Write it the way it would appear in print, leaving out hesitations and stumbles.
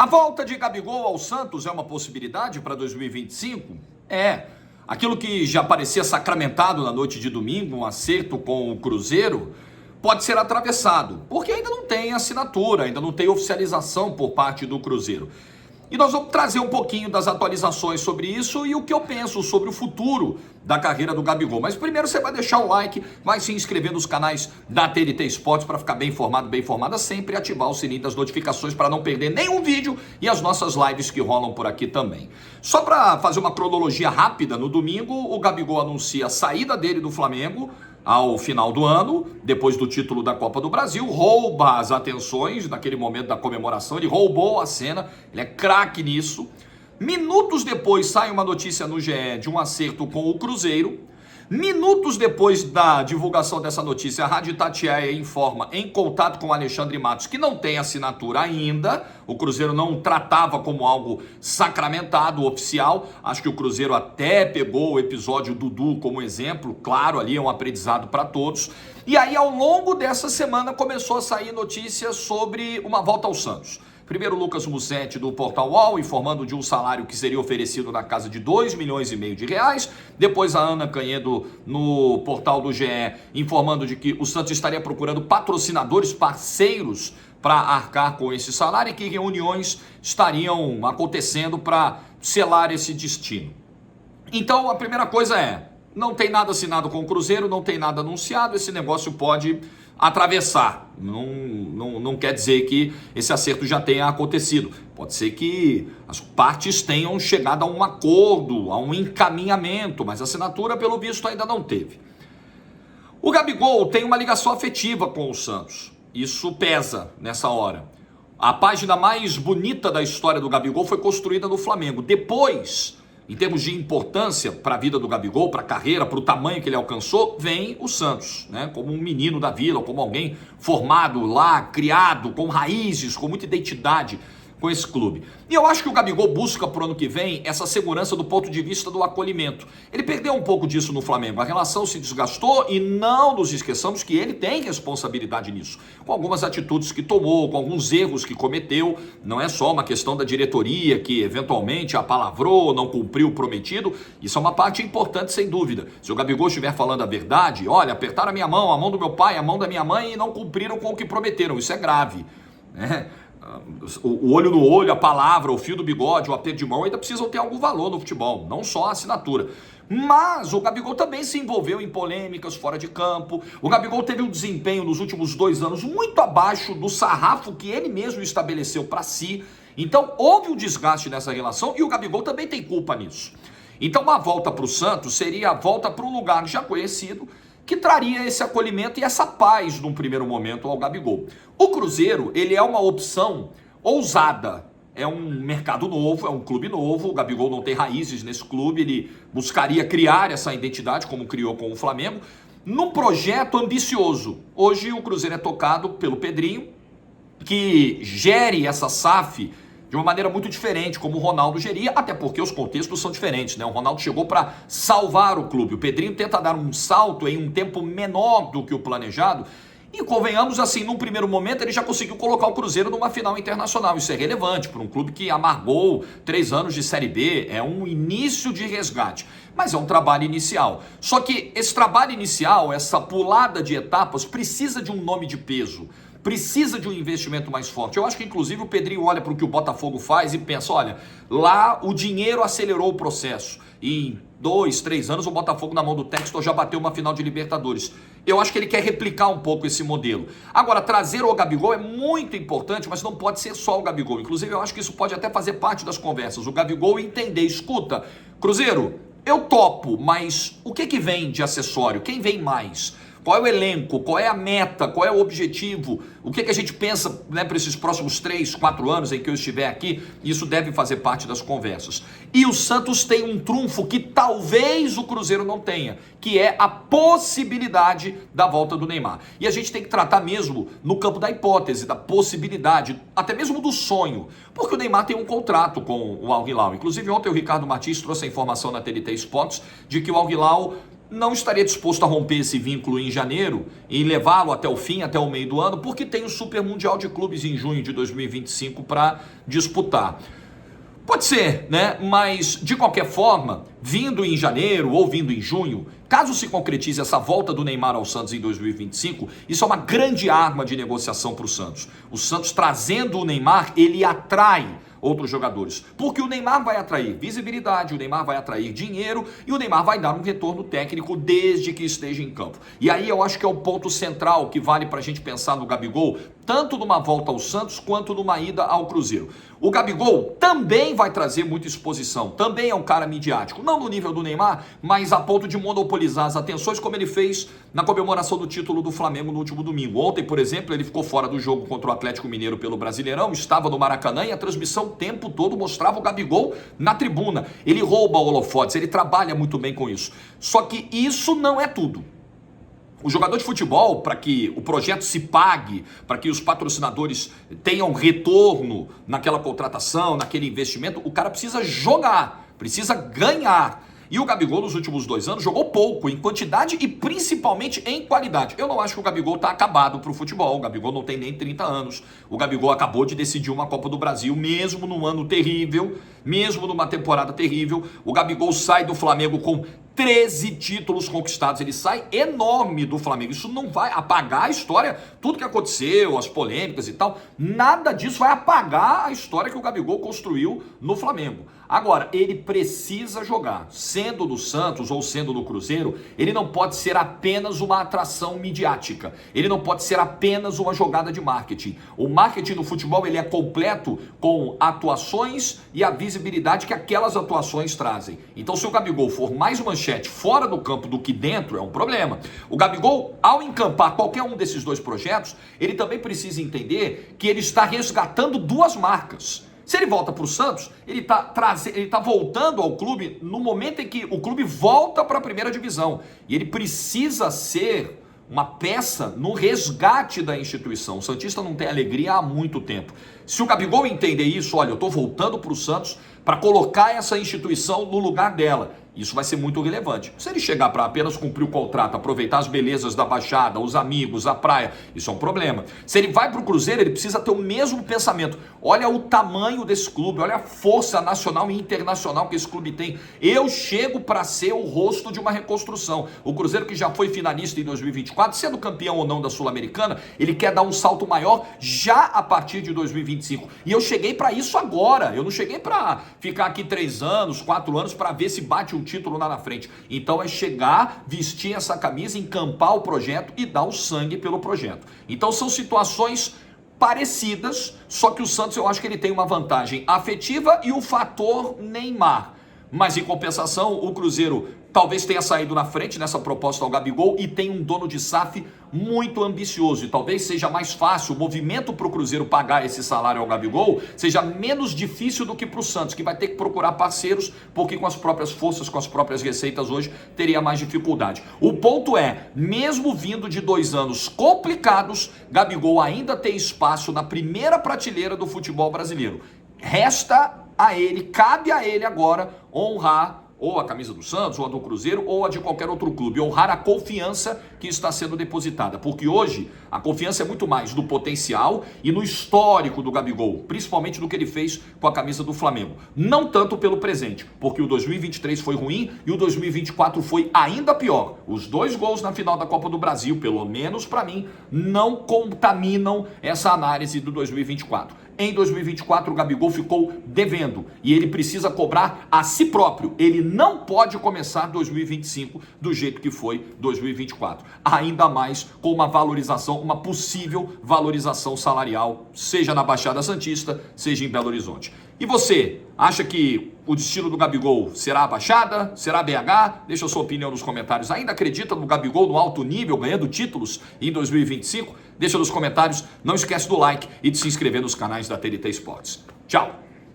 A volta de Gabigol ao Santos é uma possibilidade para 2025? É. Aquilo que já parecia sacramentado na noite de domingo, um acerto com o Cruzeiro, pode ser atravessado, porque ainda não tem assinatura, ainda não tem oficialização por parte do Cruzeiro. E nós vamos trazer um pouquinho das atualizações sobre isso e o que eu penso sobre o futuro da carreira do Gabigol. Mas primeiro você vai deixar o like, vai se inscrever nos canais da TNT Esportes para ficar bem informado, bem informada sempre, e ativar o sininho das notificações para não perder nenhum vídeo e as nossas lives que rolam por aqui também. Só para fazer uma cronologia rápida, no domingo o Gabigol anuncia a saída dele do Flamengo ao final do ano, depois do título da Copa do Brasil, rouba as atenções naquele momento da comemoração, ele roubou a cena, ele é craque nisso. Minutos depois sai uma notícia no GE de um acerto com o Cruzeiro. Minutos depois da divulgação dessa notícia, a Rádio Itatiaia informa, em contato com o Alexandre Matos, que não tem assinatura ainda. O Cruzeiro não tratava como algo sacramentado, oficial. Acho que o Cruzeiro até pegou o episódio Dudu como exemplo. Claro, ali é um aprendizado para todos. E aí, ao longo dessa semana, começou a sair notícias sobre uma volta ao Santos. Primeiro, Lucas Mussetti, do Portal UOL, informando de um salário que seria oferecido na casa de 2,5 milhões de reais. Depois, a Ana Canhedo, no Portal do GE, informando de que o Santos estaria procurando patrocinadores, parceiros, para arcar com esse salário e que reuniões estariam acontecendo para selar esse destino. Então, a primeira coisa é, não tem nada assinado com o Cruzeiro, não tem nada anunciado, esse negócio pode atravessar. Não quer dizer que esse acerto já tenha acontecido. Pode ser que as partes tenham chegado a um acordo, a um encaminhamento, mas a assinatura, pelo visto, ainda não teve. O Gabigol tem uma ligação afetiva com o Santos. Isso pesa nessa hora. A página mais bonita da história do Gabigol foi construída no Flamengo. Depois, em termos de importância para a vida do Gabigol, para a carreira, para o tamanho que ele alcançou, vem o Santos, né? Como um menino da vila, como alguém formado lá, criado, com raízes, com muita identidade com esse clube. E eu acho que o Gabigol busca para o ano que vem essa segurança do ponto de vista do acolhimento. Ele perdeu um pouco disso no Flamengo, a relação se desgastou e não nos esqueçamos que ele tem responsabilidade nisso, com algumas atitudes que tomou, com alguns erros que cometeu. Não é só uma questão da diretoria que eventualmente apalavrou, não cumpriu o prometido, isso é uma parte importante sem dúvida. Se o Gabigol estiver falando a verdade, olha, apertaram a mão do meu pai, a mão da minha mãe e não cumpriram com o que prometeram, isso é grave, né? O olho no olho, a palavra, o fio do bigode, o aperto de mão ainda precisam ter algum valor no futebol, não só a assinatura. Mas o Gabigol também se envolveu em polêmicas fora de campo. O Gabigol teve um desempenho nos últimos 2 anos muito abaixo do sarrafo que ele mesmo estabeleceu para si. Então houve um desgaste nessa relação e o Gabigol também tem culpa nisso. Então a volta para o Santos seria a volta para um lugar já conhecido, que traria esse acolhimento e essa paz num primeiro momento ao Gabigol. O Cruzeiro, ele é uma opção ousada, é um mercado novo, é um clube novo, o Gabigol não tem raízes nesse clube, ele buscaria criar essa identidade como criou com o Flamengo, num projeto ambicioso. Hoje o Cruzeiro é tocado pelo Pedrinho, que gere essa SAF de uma maneira muito diferente, como o Ronaldo geria, até porque os contextos são diferentes, né? O Ronaldo chegou para salvar o clube, o Pedrinho tenta dar um salto em um tempo menor do que o planejado, e convenhamos assim, num primeiro momento ele já conseguiu colocar o Cruzeiro numa final internacional. Isso é relevante para um clube que amargou 3 anos de Série B, é um início de resgate, mas é um trabalho inicial. Só que esse trabalho inicial, essa pulada de etapas, precisa de um nome de peso, precisa de um investimento mais forte. Eu acho que inclusive o Pedrinho olha para o que o Botafogo faz e pensa, olha, lá o dinheiro acelerou o processo, e em 2, 3 anos o Botafogo na mão do Textor já bateu uma final de Libertadores. Eu acho que ele quer replicar um pouco esse modelo. Agora, trazer o Gabigol é muito importante, mas não pode ser só o Gabigol. Inclusive eu acho que isso pode até fazer parte das conversas, o Gabigol entender, escuta, Cruzeiro, eu topo, mas o que vem de acessório? Quem vem mais? Qual é o elenco? Qual é a meta? Qual é o objetivo? O que a gente pensa, né, para esses próximos 3, 4 anos em que eu estiver aqui? Isso deve fazer parte das conversas. E o Santos tem um trunfo que talvez o Cruzeiro não tenha, que é a possibilidade da volta do Neymar. E a gente tem que tratar mesmo no campo da hipótese, da possibilidade, até mesmo do sonho, porque o Neymar tem um contrato com o Al Hilal. Inclusive ontem o Ricardo Martins trouxe a informação na TNT Esportes de que o Al Hilal não estaria disposto a romper esse vínculo em janeiro e levá-lo até o fim, até o meio do ano, porque tem o Super Mundial de Clubes em junho de 2025 para disputar. Pode ser, né? Mas, de qualquer forma, vindo em janeiro ou vindo em junho, caso se concretize essa volta do Neymar ao Santos em 2025, isso é uma grande arma de negociação para o Santos. O Santos trazendo o Neymar, ele atrai outros jogadores, porque o Neymar vai atrair visibilidade, o Neymar vai atrair dinheiro e o Neymar vai dar um retorno técnico desde que esteja em campo. E aí eu acho que é o ponto central que vale para a gente pensar no Gabigol, tanto numa volta ao Santos quanto numa ida ao Cruzeiro. O Gabigol também vai trazer muita exposição, também é um cara midiático, não no nível do Neymar, mas a ponto de monopolizar as atenções, como ele fez na comemoração do título do Flamengo no último domingo. Ontem, por exemplo, ele ficou fora do jogo contra o Atlético Mineiro pelo Brasileirão, estava no Maracanã e a transmissão o tempo todo mostrava o Gabigol na tribuna. Ele rouba holofotes, ele trabalha muito bem com isso. Só que isso não é tudo. O jogador de futebol, para que o projeto se pague, para que os patrocinadores tenham retorno naquela contratação, naquele investimento, o cara precisa jogar, precisa ganhar. E o Gabigol nos últimos 2 anos jogou pouco em quantidade e principalmente em qualidade. Eu não acho que o Gabigol está acabado para o futebol. O Gabigol não tem nem 30 anos. O Gabigol acabou de decidir uma Copa do Brasil, mesmo num ano terrível, mesmo numa temporada terrível. O Gabigol sai do Flamengo com 13 títulos conquistados, ele sai enorme do Flamengo. Isso não vai apagar a história, tudo que aconteceu, as polêmicas e tal, nada disso vai apagar a história que o Gabigol construiu no Flamengo. Agora, ele precisa jogar, sendo do Santos ou sendo do Cruzeiro, ele não pode ser apenas uma atração midiática, ele não pode ser apenas uma jogada de marketing. O marketing no futebol, ele é completo com atuações e a visibilidade que aquelas atuações trazem. Então, se o Gabigol for mais manchete fora do campo do que dentro, é um problema. O Gabigol, ao encampar qualquer um desses dois projetos, ele também precisa entender que ele está resgatando 2 marcas. Se ele volta para o Santos, ele está voltando ao clube no momento em que o clube volta para a primeira divisão. E ele precisa ser uma peça no resgate da instituição. O santista não tem alegria há muito tempo. Se o Gabigol entender isso, olha, eu estou voltando para o Santos para colocar essa instituição no lugar dela. Isso vai ser muito relevante. Se ele chegar para apenas cumprir o contrato, aproveitar as belezas da Baixada, os amigos, a praia, isso é um problema. Se ele vai para o Cruzeiro, ele precisa ter o mesmo pensamento. Olha o tamanho desse clube, olha a força nacional e internacional que esse clube tem. Eu chego para ser o rosto de uma reconstrução. O Cruzeiro, que já foi finalista em 2024, sendo campeão ou não da Sul-Americana, ele quer dar um salto maior já a partir de 2025. E eu cheguei para isso agora. Eu não cheguei para ficar aqui 3 anos, 4 anos para ver se bate um título lá na frente. Então é chegar, vestir essa camisa, encampar o projeto e dar o sangue pelo projeto. Então são situações parecidas, só que o Santos, eu acho que ele tem uma vantagem afetiva e o fator Neymar. Mas em compensação, o Cruzeiro talvez tenha saído na frente nessa proposta ao Gabigol e tem um dono de SAF muito ambicioso. E talvez seja mais fácil o movimento para o Cruzeiro pagar esse salário ao Gabigol, seja menos difícil do que para o Santos, que vai ter que procurar parceiros, porque com as próprias forças, com as próprias receitas hoje, teria mais dificuldade. O ponto é, mesmo vindo de 2 anos complicados, Gabigol ainda tem espaço na primeira prateleira do futebol brasileiro. Resta a ele, cabe a ele agora honrar ou a camisa do Santos, ou a do Cruzeiro, ou a de qualquer outro clube, honrar a confiança que está sendo depositada, porque hoje a confiança é muito mais no potencial e no histórico do Gabigol, principalmente do que ele fez com a camisa do Flamengo, não tanto pelo presente, porque o 2023 foi ruim e o 2024 foi ainda pior. Os 2 gols na final da Copa do Brasil, pelo menos para mim, não contaminam essa análise do 2024. Em 2024 o Gabigol ficou devendo e ele precisa cobrar a si próprio. Ele não pode começar 2025 do jeito que foi 2024. Ainda mais com uma valorização, uma possível valorização salarial, seja na Baixada Santista, seja em Belo Horizonte. E você, acha que o destino do Gabigol será a Baixada? Será a BH? Deixa a sua opinião nos comentários. Ainda acredita no Gabigol no alto nível, ganhando títulos em 2025? Deixa nos comentários. Não esquece do like e de se inscrever nos canais da TNT Esportes. Tchau!